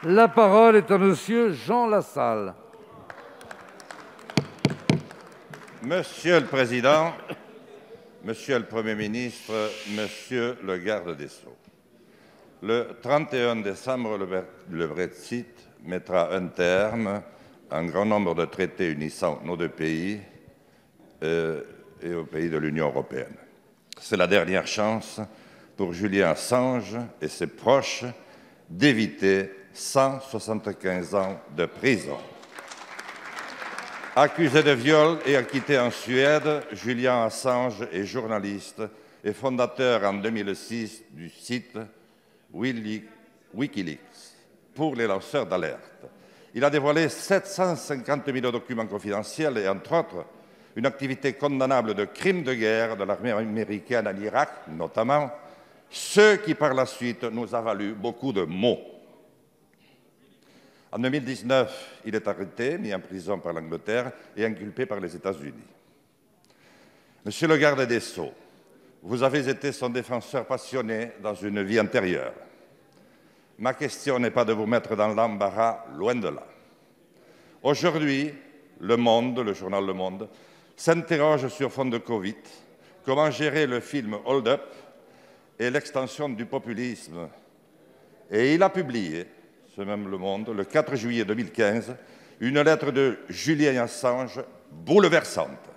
La parole est à Monsieur Jean Lassalle. Monsieur le Président, Monsieur le Premier ministre, Monsieur le Garde des Sceaux, le 31 décembre, le Brexit mettra un terme à un grand nombre de traités unissant nos deux pays et aux pays de l'Union européenne. C'est la dernière chance pour Julian Assange et ses proches d'éviter 175 ans de prison. Accusé de viol et acquitté en Suède, Julian Assange est journaliste et fondateur en 2006 du site Wikileaks pour les lanceurs d'alerte. Il a dévoilé 750 000 documents confidentiels et, entre autres, une activité condamnable de crimes de guerre de l'armée américaine en Irak, notamment, ce qui par la suite nous a valu beaucoup de maux. En 2019, il est arrêté, mis en prison par l'Angleterre et inculpé par les États-Unis. Monsieur le garde des Sceaux, vous avez été son défenseur passionné dans une vie antérieure. Ma question n'est pas de vous mettre dans l'embarras, loin de là. Aujourd'hui, le journal Le Monde, s'interroge sur fond de Covid, comment gérer le film Hold Up et l'extension du populisme. Et il a publié, ce même Le Monde, le 4 juillet 2015, une lettre de Julian Assange bouleversante.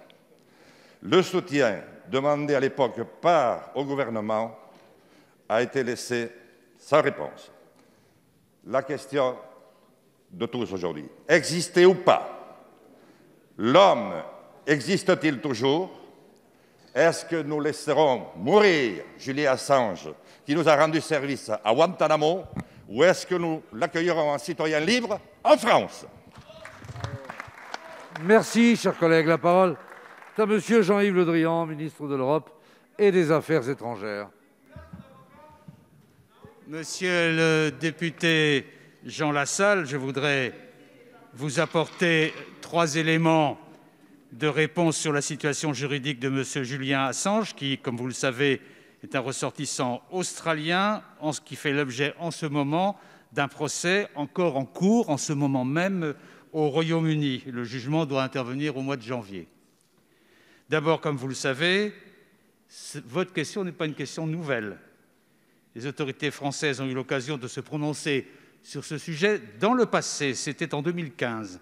Le soutien demandé à l'époque au gouvernement a été laissé sans réponse. La question de tous aujourd'hui, exister ou pas? L'homme existe-t-il toujours? Est-ce que nous laisserons mourir Julian Assange, qui nous a rendu service à Guantanamo, ou est-ce que nous l'accueillerons en citoyen libre en France? Merci, chers collègues. La parole est à Monsieur Jean-Yves Le Drian, ministre de l'Europe et des Affaires étrangères. Monsieur le député Jean Lassalle, je voudrais vous apporter 3 éléments de réponse sur la situation juridique de M. Julian Assange, qui, comme vous le savez, est un ressortissant australien, qui fait l'objet en ce moment d'un procès encore en cours, en ce moment même, au Royaume-Uni. Le jugement doit intervenir au mois de janvier. D'abord, comme vous le savez, votre question n'est pas une question nouvelle. Les autorités françaises ont eu l'occasion de se prononcer sur ce sujet dans le passé, c'était en 2015.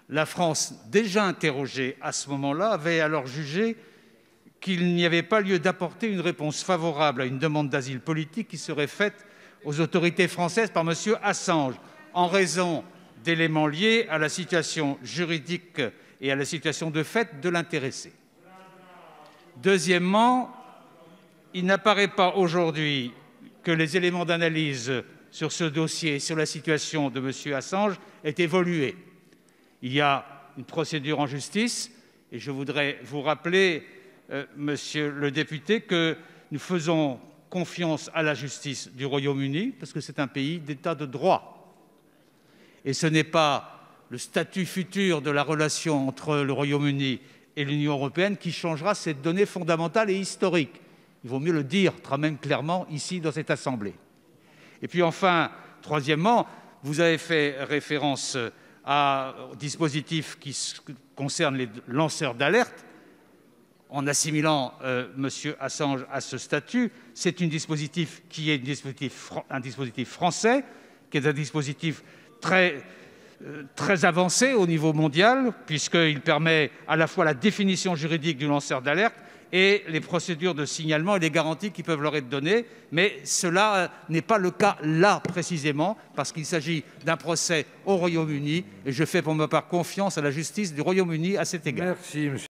La France, déjà interrogée à ce moment-là, avait alors jugé qu'il n'y avait pas lieu d'apporter une réponse favorable à une demande d'asile politique qui serait faite aux autorités françaises par M. Assange, en raison d'éléments liés à la situation juridique et à la situation de fait de l'intéressé. Deuxièmement, il n'apparaît pas aujourd'hui que les éléments d'analyse sur ce dossier, sur la situation de M. Assange, aient évolué. Il y a une procédure en justice et je voudrais vous rappeler, monsieur le député, que nous faisons confiance à la justice du Royaume-Uni parce que c'est un pays d'état de droit. Et ce n'est pas le statut futur de la relation entre le Royaume-Uni et l'Union européenne qui changera cette donnée fondamentale et historique. Il vaut mieux le dire très même clairement ici dans cette Assemblée. Et puis enfin, troisièmement, vous avez fait référence au dispositif qui concerne les lanceurs d'alerte, en assimilant M. Assange à ce statut. C'est un dispositif qui est un dispositif français, qui est un dispositif très avancé au niveau mondial, puisqu'il permet à la fois la définition juridique du lanceur d'alerte et les procédures de signalement et les garanties qui peuvent leur être données. Mais cela n'est pas le cas là, précisément, parce qu'il s'agit d'un procès au Royaume-Uni, et je fais pour ma part confiance à la justice du Royaume-Uni à cet égard. Merci, monsieur.